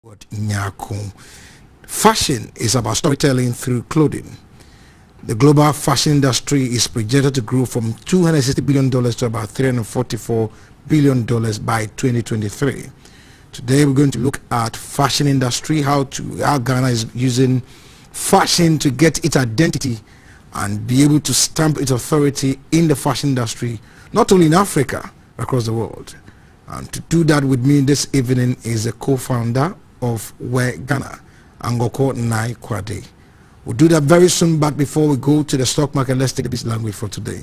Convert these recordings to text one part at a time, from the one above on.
Edward Nyarko. Fashion is about storytelling through clothing. The global fashion industry is projected to grow from $260 billion to about $344 billion by 2023. Today we're going to look at fashion industry, how Ghana is using fashion to get its identity and be able to stamp its authority in the fashion industry, not only in Africa, across the world. And to do that with me this evening is a co-founder of Where Ghana, Angorkor Nai-Kwade. We'll do that very soon, but before we go to the stock market, let's take this language for today.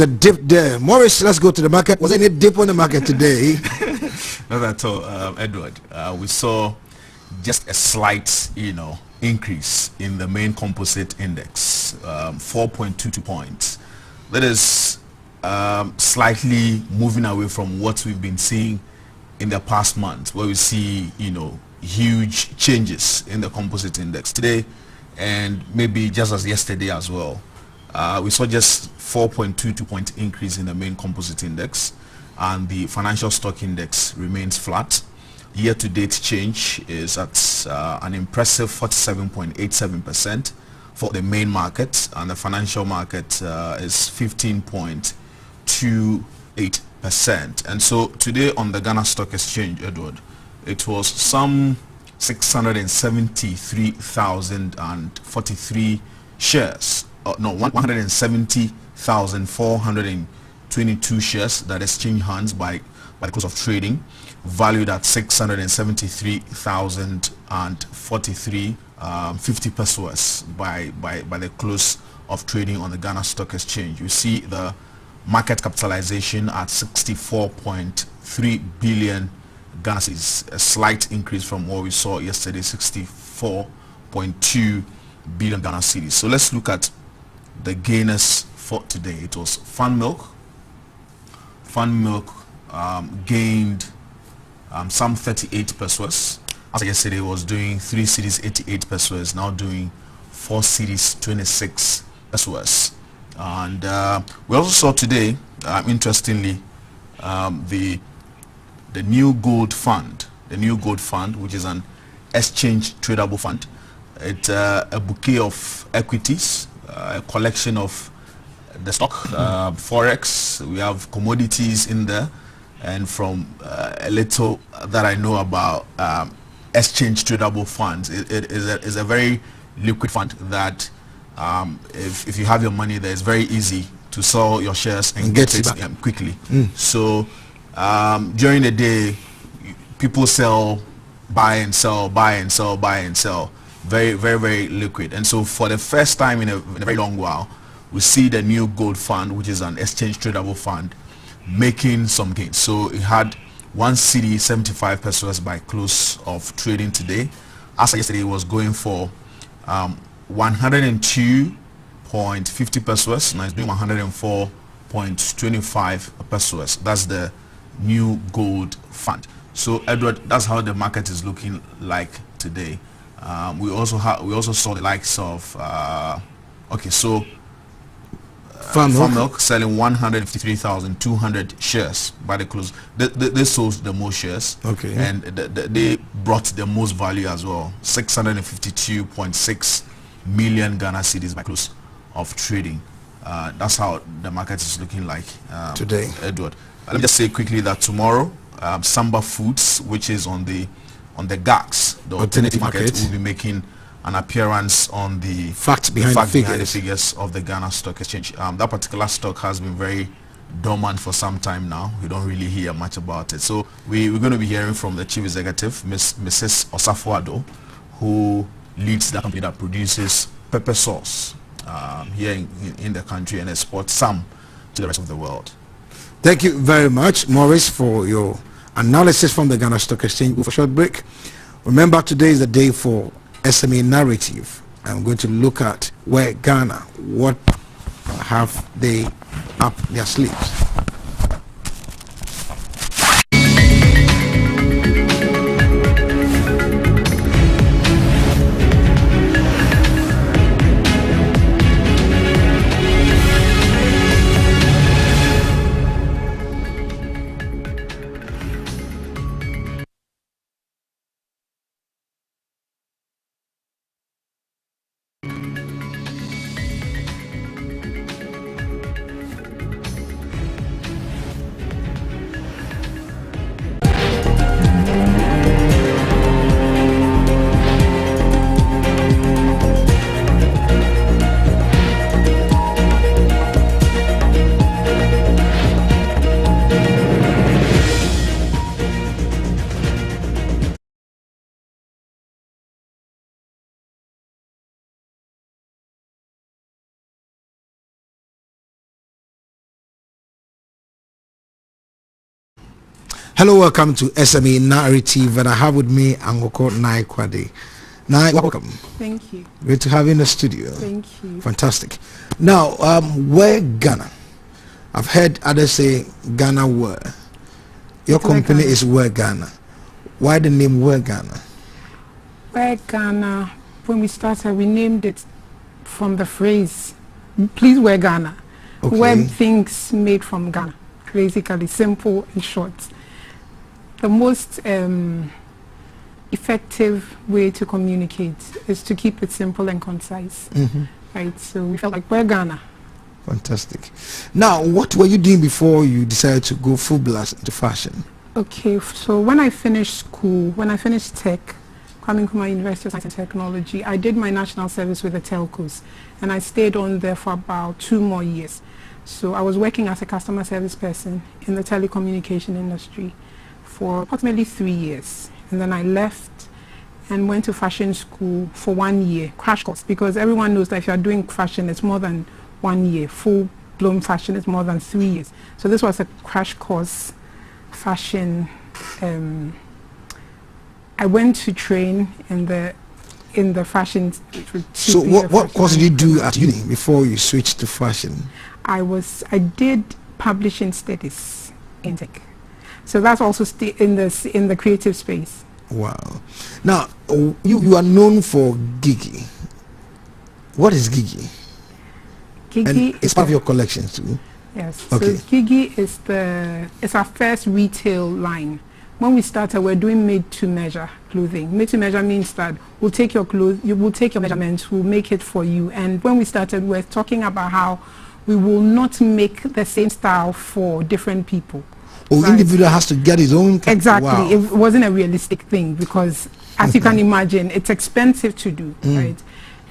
A dip there. Morris, let's go to the market. Was there any dip on the market today? Not at all, Edward. We saw just a slight, increase in the main composite index, 4.22 points. That is slightly moving away from what we've been seeing in the past months, where we see, huge changes in the composite index today, and maybe just as yesterday as well. We saw just 4.22 point increase in the main composite index, and the financial stock index remains flat. Year-to-date change is at an impressive 47.87% for the main market, and the financial market is 15.28%. And so today on the Ghana Stock Exchange, Edward, it was some 673,043 shares. 170,422 shares that exchanged hands by the close of trading, valued at 673,043 50 pesos by the close of trading on the Ghana Stock Exchange. You see the market capitalization at 64.3 billion Ghana cedis, a slight increase from what we saw yesterday, 64.2 billion Ghana cedis. So let's look at the gainers for today. It was Fun Milk. Fun Milk gained some 38 pesos. As yesterday, it was doing 3 cedis 88 pesos, now doing 4 cedis 26 pesos. And we also saw today, interestingly, the new gold fund, which is an exchange tradable fund. It's a bouquet of equities, a collection of the stock, forex. We have commodities in there, and from a little that I know about exchange tradable funds, it is a very liquid fund that if you have your money there, it's very easy to sell your shares and get it quickly. So during the day, people sell, buy and sell, buy and sell, buy and sell. Very, very, very liquid. And so for the first time in a very long while, we see the new gold fund, which is an exchange tradable fund, making some gains. So it had 1 cedi 75 pesos by close of trading today. As yesterday, it was going for 102.50 pesos. Now it's doing 104.25 pesos. That's the new gold fund. So Edward, that's how the market is looking like today. We also saw the likes of Farm Milk selling 153,200 shares by the close. They sold the most shares, and they brought the most value as well, 652.6 million Ghana cedis by close of trading. That's how the market is looking like today, Edward. Let me just say quickly that tomorrow, Samba Foods, which is on the GAX, the alternative market, will be making an appearance on the facts behind the figures of the Ghana Stock Exchange. That particular stock has been very dormant for some time now. We don't really hear much about it. So we're going to be hearing from the chief executive, Mrs. Osafuado, who leads the company that produces pepper sauce here in the country and exports some to the rest of the world. Thank you very much, Maurice, for your analysis from the Ghana Stock Exchange. For a short break. Remember, today is the day for SME Narrative. I'm going to look at where Ghana, what have they up their sleeves. Hello, welcome to SME Narrative, and I have with me Angorkor Nai-Kwade. Nai, welcome. Thank you. Great to have you in the studio. Thank you. Fantastic. Now, where Ghana? I've heard others say Ghana where. Your company is Where Ghana. Why the name Where Ghana? Where Ghana, when we started, we named it from the phrase, please wear Ghana. Okay. Where things made from Ghana. Basically, simple and short. The most effective way to communicate is to keep it simple and concise. Right, so we felt like Where Ghana. Fantastic. Now, what were you doing before you decided to go full blast into fashion? Okay, so when I finished school, when I finished tech, Kwame Nkrumah University of Science and Technology, I did my national service with the telcos, and I stayed on there for about 2 more years. So I was working as a customer service person in the telecommunication industry for approximately 3 years. And then I left and went to fashion school for 1 year, crash course, because everyone knows that if you're doing fashion, it's more than 1 year. Full-blown fashion is more than 3 years. So this was a crash course fashion. I went to train in the fashion. So what course did you do at uni before you switched to fashion? I did publishing studies in tech. So that's also in the creative space. Wow. Now, you are known for Gigi. What is Gigi? Gigi it's part of your collection too. Yes. Okay. So Gigi is our first retail line. When we started, we're doing made-to-measure clothing. Made-to-measure means that we'll take your clothes, we'll take your measurements, we'll make it for you. And when we started, we're talking about how we will not make the same style for different people. Oh, right. Individual has to get his own. Exactly. Wow. It wasn't a realistic thing because, as you can imagine, it's expensive to do, right?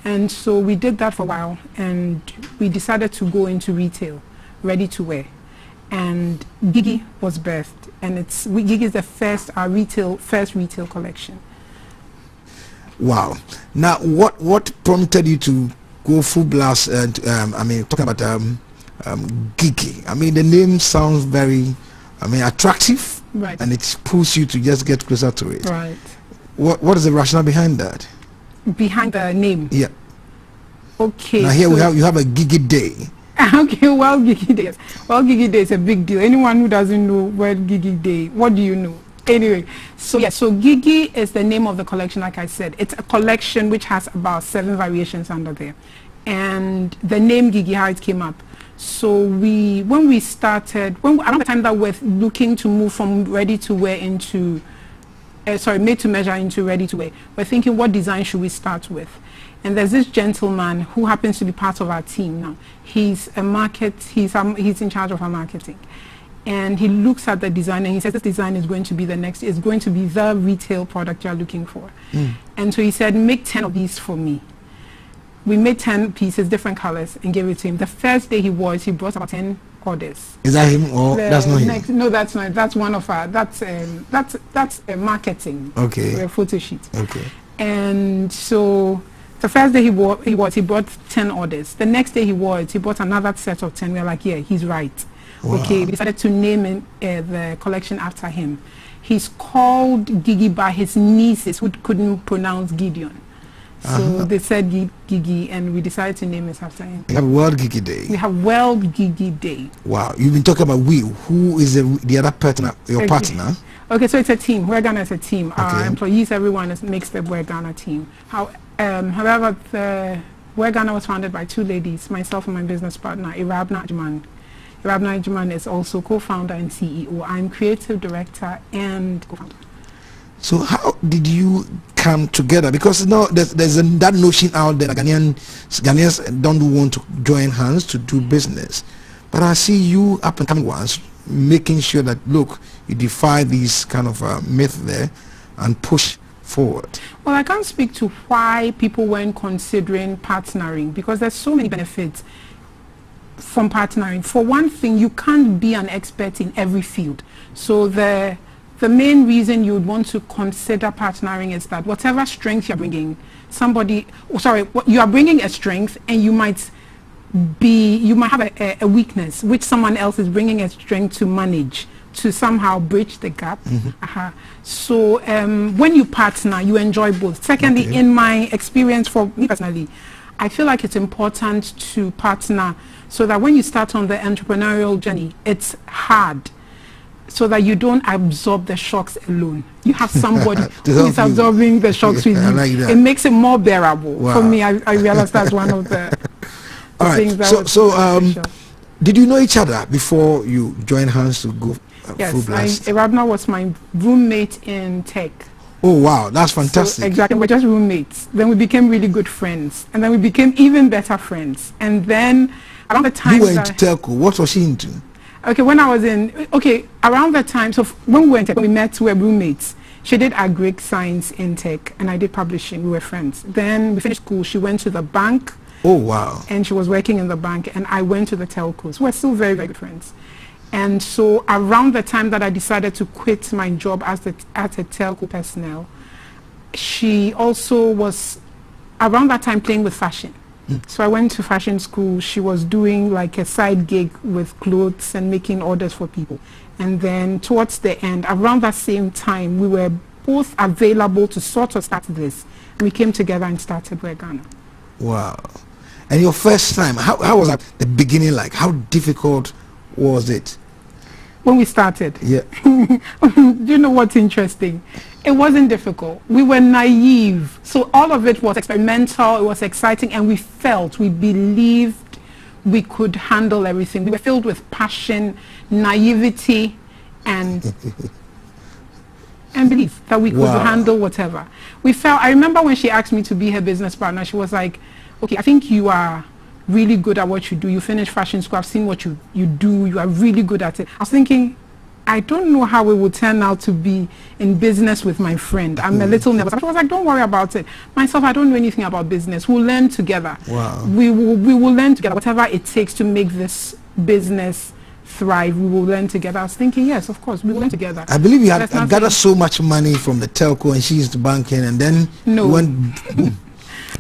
And so we did that for a while, and we decided to go into retail, ready to wear. And Gigi was birthed, and Gigi is the first retail collection. Wow. Now, what prompted you to go full blast? And talking about Gigi. I mean, the name sounds very, attractive, right? And it pulls you to just get closer to it, right? What is the rationale behind that? Behind the name? Yeah. Okay. Now here you have a Gigi Day. Okay, well, Gigi Day. Well, Gigi Day is a big deal. Anyone who doesn't know what Gigi Day, what do you know? Anyway, so Gigi is the name of the collection, like I said. It's a collection which has about 7 variations under there. And the name Gigi, how it came up. So when we started, around the time that we're looking to move from ready to wear into, made to measure into ready to wear, we're thinking what design should we start with? And there's this gentleman who happens to be part of our team now. He's in charge of our marketing. And he looks at the design and he says this design is going to be the retail product you're looking for. And so he said, make 10 of these for me. We made 10 pieces, different colors, and gave it to him. The first day he brought about 10 orders. Is that him or that's not him? No, that's not. That's one of our. That's marketing. Okay. A photo sheet. Okay. And so the first day he bought 10 orders. The next day he bought another set of 10. We're like, yeah, he's right. Wow. Okay. We decided to name the collection after him. He's called Gigi by his nieces who couldn't pronounce Gideon. So they said Gigi, and we decided to name it after him. We have World Gigi Day. We have World Gigi Day. Wow. You've been talking about we. Who is the other partner, your partner? Okay, so it's a team. We're Ghana is a team. Our employees, everyone makes the We're Ghana team. However, the We're Ghana was founded by two ladies, myself and my business partner, Edward Nyarko. Edward Nyarko is also co-founder and CEO. I'm creative director and co-founder. So how did you come together? Because there's that notion out there that Ghanaians don't want to join hands to do business. But I see you up and coming ones making sure that, look, you defy these kind of myth there and push forward. Well, I can't speak to why people weren't considering partnering, because there's so many benefits from partnering. For one thing, you can't be an expert in every field. So the main reason you would want to consider partnering is that whatever strength you're bringing, you are bringing a strength, and you might have a weakness which someone else is bringing a strength to manage, to somehow bridge the gap. So when you partner, you enjoy both. Secondly, in my experience, for me personally, I feel like it's important to partner so that when you start on the entrepreneurial journey, it's hard, so that you don't absorb the shocks alone. You have somebody who is absorbing the shocks with you. Like it makes it more bearable. Wow. For me, I realize that's one of the things that did you know each other before you joined hands to go full blast? Yes, Rabna was my roommate in tech. Oh wow, that's fantastic. So, exactly, we're just roommates. Then we became really good friends, and then we became even better friends. And then around the time you were into telco, what was she into? Okay, when I was around that time, so when we were in tech, we met, we were roommates. She did agric science in tech, and I did publishing. We were friends. Then we finished school. She went to the bank. Oh wow. And she was working in the bank, and I went to the telcos. We're still very, very good friends. And so around the time that I decided to quit my job as a telco personnel, she also was around that time playing with fashion. So I went to fashion school. She was doing like a side gig with clothes and making orders for people. And then towards the end, around that same time, we were both available to sort of start this. And we came together and started We're Ghana. Wow. And your first time, how was that, the beginning like? How difficult was it? When we started? Yeah. Do you know what's interesting? It wasn't difficult. We were naive. So all of it was experimental, it was exciting, and we believed we could handle everything. We were filled with passion, naivety, and belief that we could handle whatever. I remember when she asked me to be her business partner, she was like, okay, I think you are really good at what you do. You finished fashion school. I've seen what you do. You are really good at it. I was thinking, I don't know how it would turn out to be in business with my friend. I'm a little nervous. I was like, don't worry about it. Myself, I don't know anything about business. We'll learn together. Wow. We will learn together. Whatever it takes to make this business thrive, we will learn together. I was thinking, yes, of course, we will learn together. I believe you had gathered so much money from the telco, and she's the banking, and then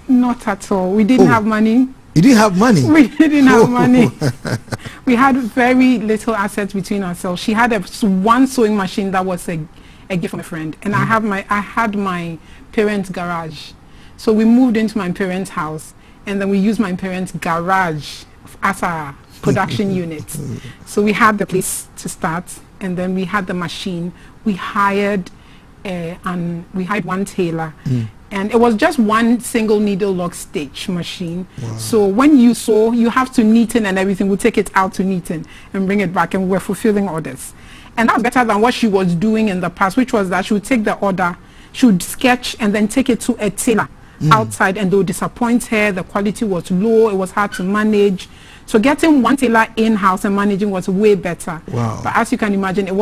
not at all. We didn't have money. You didn't have money? We didn't have money. We had very little assets between ourselves. She had one sewing machine that was a gift from a friend, and I had my parents' garage. So we moved into my parents' house, and then we used my parents' garage as a production unit. So we had the place to start, and then we had the machine. We hired one tailor. And it was just one single needle lock stitch machine. Wow. So when you sew, you have to neaten and everything. We'll take it out to neaten and bring it back, and we're fulfilling orders. And that's better than what she was doing in the past, which was that she would take the order, she would sketch and then take it to a tailor outside, and they would disappoint her. The quality was low. It was hard to manage. So getting one tailor in-house and managing was way better. Wow. But as you can imagine,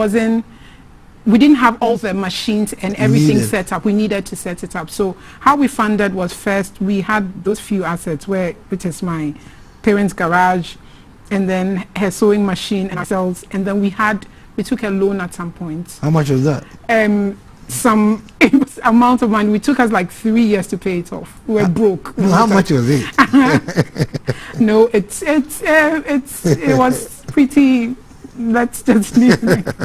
we didn't have all the machines and everything set up. We needed to set it up. So how we funded was, first we had those few assets, which is my parents' garage, and then her sewing machine and ourselves, and then we took a loan at some point. How much was that? Some amount of money. We took us like 3 years to pay it off. We were broke. No, how much was it? No, it was pretty. Let's just leave it.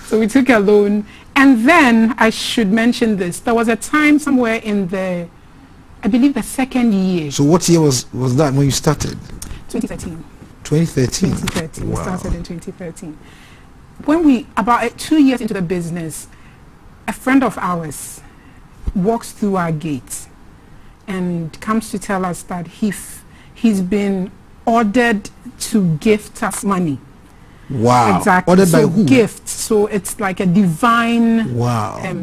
So we took a loan, and then I should mention this. There was a time somewhere in I believe the second year. So what year was that when you started? 2013. 2013. 2013. Wow. We started in 2013. When about 2 years into the business, a friend of ours walks through our gate and comes to tell us that he's been ordered to gift us money. Wow. Exactly. Ordered by who? Gifts. So it's like a divine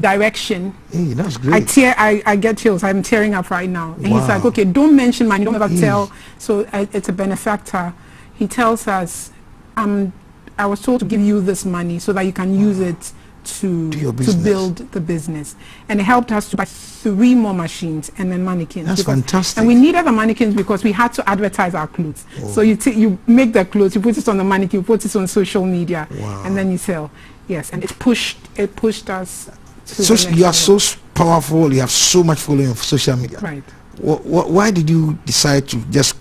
direction. Hey, that's great. I get chills. I'm tearing up right now. And he's like, okay, don't mention money. Don't ever tell. So it's a benefactor. He tells us, I was told to give you this money so that you can use it to build the business. And it helped us to buy 3 more machines and then mannequins. That's fantastic. And we needed the mannequins because we had to advertise our clothes. So you make the clothes, you put it on the mannequin, you put it on social media, and then you sell. Yes, and it pushed us to the next you are level. so powerful, you have so much following on social media. Right. Why did you decide to just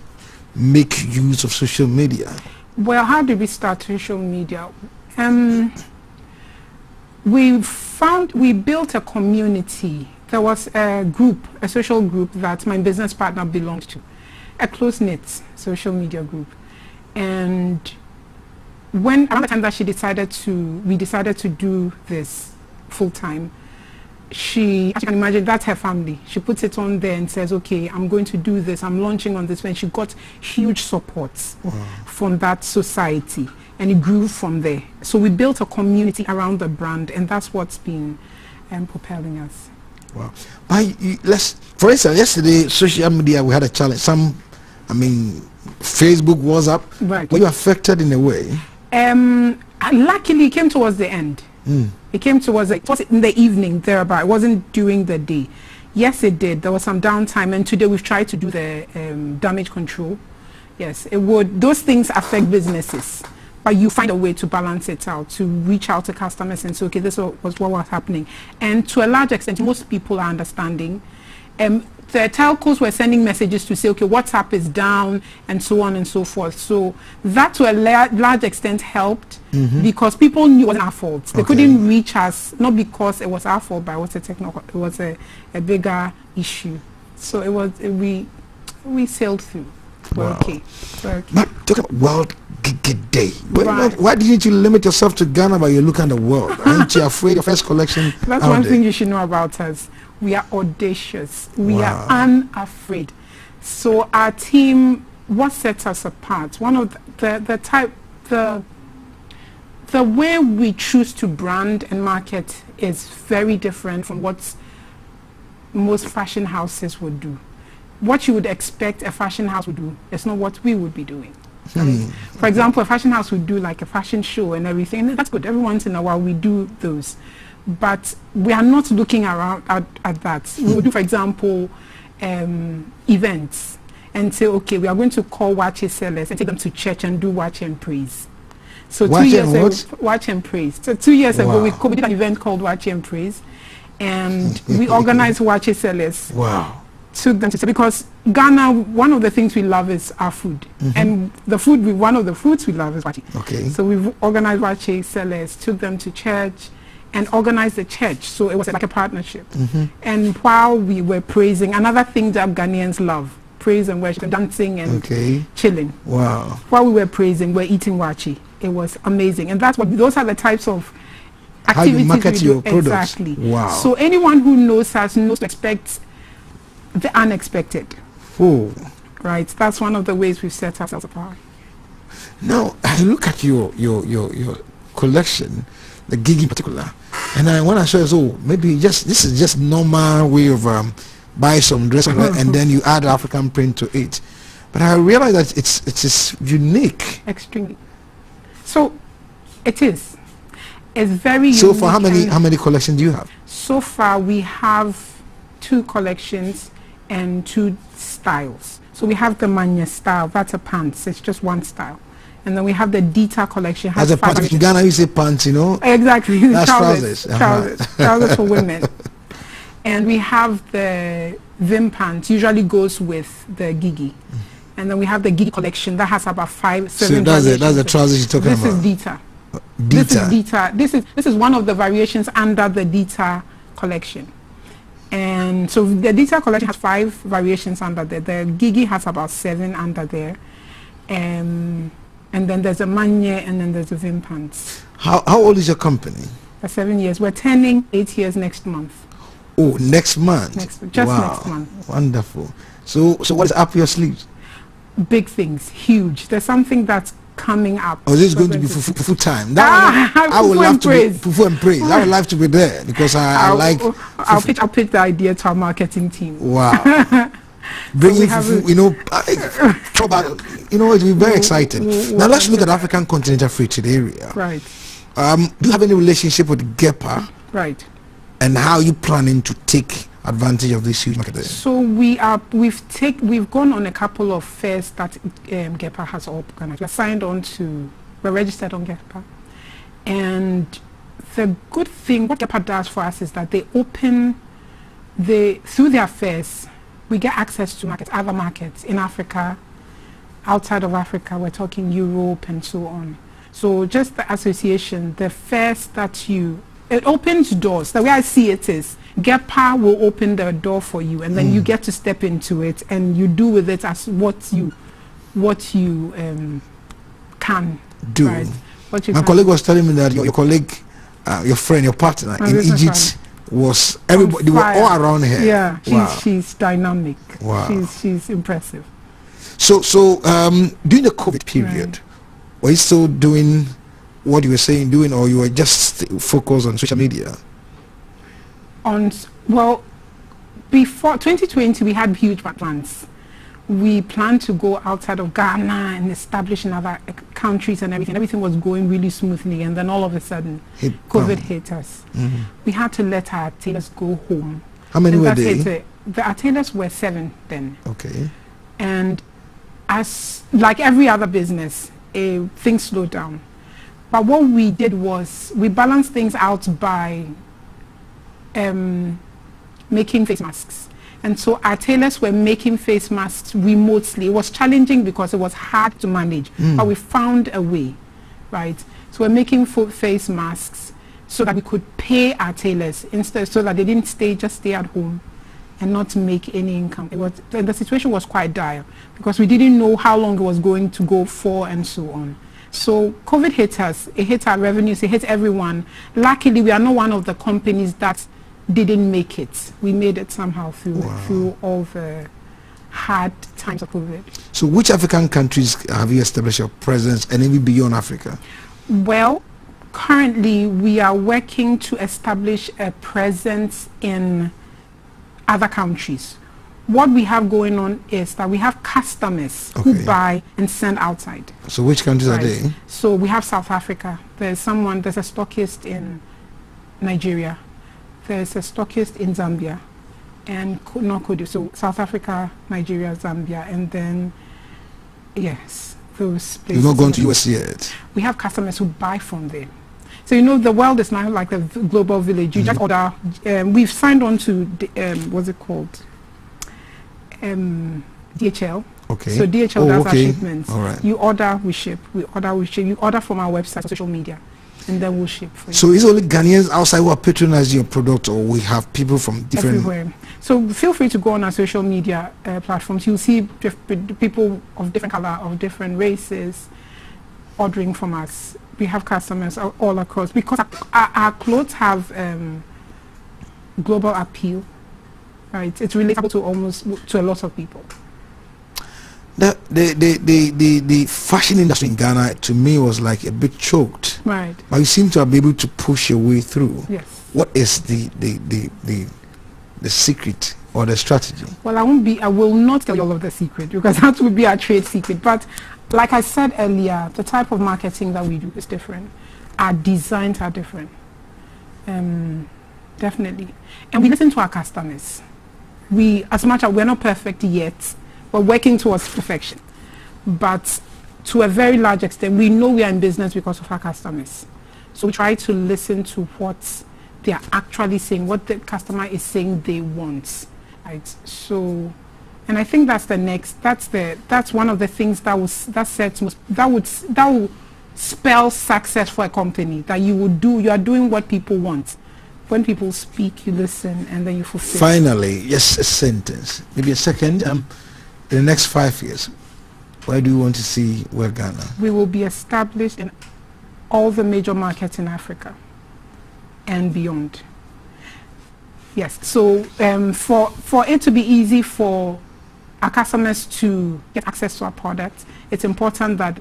make use of social media? Well, how did we start social media? We built a community. There was a social group that my business partner belonged to, a close-knit social media group. And around the time that we decided to do this full-time, as you can imagine, that's her family. She puts it on there and says, okay, I'm going to do this, I'm launching on this. And she got huge support from that society, and it grew from there. So we built a community around the brand, and that's what's been propelling us. Wow. For instance, yesterday, social media, we had a challenge. Facebook, WhatsApp. Right. Were you affected in a way? Luckily, it came towards the end. It came it was in the evening, thereabout. It wasn't during the day. Yes, it did. There was some downtime, and today we've tried to do the damage control. Yes, it would. Those things affect businesses, but you find a way to balance it out, to reach out to customers and say, okay, this was what was happening. And to a large extent, most people are understanding. The telcos were sending messages to say, okay, WhatsApp is down, and so on and so forth. So that to a large extent helped, because people knew it wasn't our fault. They couldn't reach us, not because it was our fault, but it was a bigger issue. So we sailed through. Wow. Okay. But talk about World Gigi Day. Right. Why didn't you limit yourself to Ghana, but you look at the world? Aren't you afraid of first collection? That's one thing you should know about us. We are audacious. We are unafraid. So our team, what sets us apart? One of the way we choose to brand and market is very different from what most fashion houses would do. What you would expect a fashion house would do is not what we would be doing. For example, a fashion house would do like a fashion show and everything, and that's good. Every once in a while we do those. But we are not looking around at that. We would do, for example, events and say, okay, we are going to call Wache sellers and take them to church and do Wache and Praise. So 2 years ago, Wache and Praise. So 2 years ago, we did an event called Wache and Praise, and we organized Wache sellers. Wow. Took them to, because Ghana, one of the things we love is our food, and one of the foods we love is Wache. Okay. So we've organized Wache sellers, took them to church, and organized the church. So it was like a partnership. And while we were praising, another thing that Ghanaians love, praise and worship, dancing and chilling. Wow. While we were praising, we're eating Wache. It was amazing. And those are the types of activities how you market we do. your products. Exactly. Wow. So anyone who knows us knows to expect the unexpected. Oh. Right. That's one of the ways we've set ourselves apart. Now, I look at your collection, the gig in particular, and when I saw it, maybe this is just normal way of buy some dress and then you add African print to it. But I realize that it's unique. Extremely. So it is. It's very unique. So for how many collections do you have? So far we have 2 collections, and 2 styles. So we have the Manya style, that's a pants, it's just 1 style. And then we have the Dita collection. As a pants, in Ghana you say pants, you know? Exactly. That's trousers. Trousers for women. And we have the Vim pants, usually goes with the Gigi. And then we have the Gigi collection that has about 5, 7 So that's the trousers you're talking about? This is Dita. Dita. This is Dita. This is one of the variations under the Dita collection. And so the Dita collection has 5 variations under there. The Gigi has about 7 under there. And then there's a Manye, and then there's a Vim pants. How old is your company? 7 years. We're turning 8 years next month. Oh, next month? Next month. Wonderful. So what is up your sleeves? Big things, huge. There's something that's coming up. Oh, this is going to be full time. I would love to be fufu and praise. I would love to be there because I'll pitch the idea to our marketing team. Wow. Bringing fufu, it will be very exciting. Now let's look at African Continental Free Trade Area. Right. Do you have any relationship with GEPA? Right. And how are you planning to take advantage of this huge market there? So we've gone on a couple of fairs that GEPA has organized. We're registered on GEPA. And the good thing, what GEPA does for us is that they open, through their fairs, we get access to other markets in Africa, outside of Africa, we're talking Europe and so on. So just the association, the fairs that it opens doors. The way I see it is, GEPA will open the door for you, and then you get to step into it, and you do with it as what you can do. Right? My colleague was telling me that your colleague, your friend, your partner in Egypt was everybody. They were all around here. Yeah, she's dynamic. Wow, she's impressive. So during the COVID period, were you still doing what you were saying doing, or you were just focused on social media? Before 2020 we had huge plans. We planned to go outside of Ghana and establish in other countries and everything was going really smoothly, and then all of a sudden COVID hit us. We had to let our tailors go home. How many were they? Our tailors were 7 then. Okay. And as like every other business, things slowed down. But what we did was we balanced things out by making face masks. And so our tailors were making face masks remotely. It was challenging because it was hard to manage, but we found a way, right? So we're making face masks so that we could pay our tailors instead, so that they didn't just stay at home and not make any income. The situation was quite dire because we didn't know how long it was going to go for and so on. So COVID hit us, it hit our revenues, it hit everyone. Luckily, we are not one of the companies that didn't make it. We made it somehow through all the hard times of COVID. So which African countries have you established your presence, and even beyond Africa? Well, currently we are working to establish a presence in other countries. What we have going on is that we have customers who buy and send outside. So which countries are they? So we have South Africa. There's a stockist in Nigeria. There's a stockist in Zambia and Nai-Kwade. So South Africa, Nigeria, Zambia, and then yes, those places. You've not gone to US yet? We have customers who buy from there. So the world is now like the global village. You just order. We've signed on to what's it called? DHL. Okay. So DHL does our shipments. All right. You order, we ship. We ship. You order from our website, social media, and then we'll ship for you. So is it only Ghanaians outside who are patronizing your product, or we have people from different... Everywhere. So feel free to go on our social media platforms. You'll see people of different color, of different races, ordering from us. We have customers all across, because our clothes have global appeal, right? It's relatable to a lot of people. The fashion industry in Ghana, to me, was like a bit choked. Right. But you seem to have been able to push your way through. Yes. What is the secret or the strategy? Well, I will not tell you all of the secret, because that would be our trade secret. But like I said earlier, the type of marketing that we do is different. Our designs are different. Definitely. And we listen to our customers. as much as we're not perfect yet, we're working towards perfection. But to a very large extent, we know we are in business because of our customers. So we try to listen to what they are actually saying, what the customer is saying they want, right? So, and I think that's the next. That's one of the things that will spell success for a company. That you are doing what people want. When people speak, you listen, and then you fulfill. Finally, yes, a sentence, maybe a second. In the next 5 years, where do you want to see Ghana? We will be established in all the major markets in Africa and beyond. Yes, so for it to be easy for our customers to get access to our products, it's important that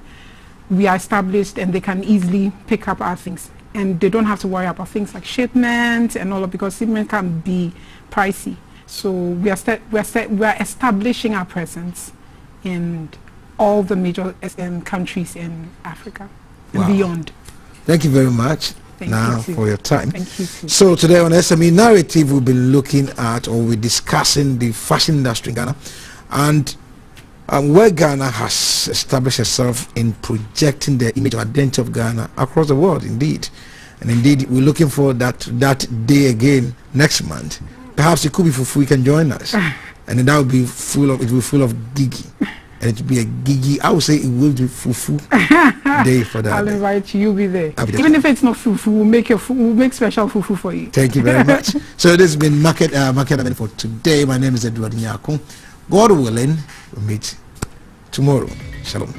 we are established and they can easily pick up our things. And they don't have to worry about things like shipment and all of, because shipment can be pricey. So we are establishing our presence in all the major countries in Africa and beyond. Thank you very much. Thank you for your time. Thank you too. So today on SME Narrative, we'll be looking at, or we're discussing the fashion industry in Ghana, and where Ghana has established itself in projecting the image or identity of Ghana across the world, indeed. And indeed, we're looking for that day again next month. Perhaps it could be Fufu, you can join us. And then that will be full of Gigi. And it will be a Gigi, I would say it will be Fufu day for that. I'll invite you, you'll be there. Even if it's not Fufu, we'll make special Fufu for you. Thank you very much. So this has been Market for today. My name is Edward Nyarko. God willing, we'll meet tomorrow. Shalom.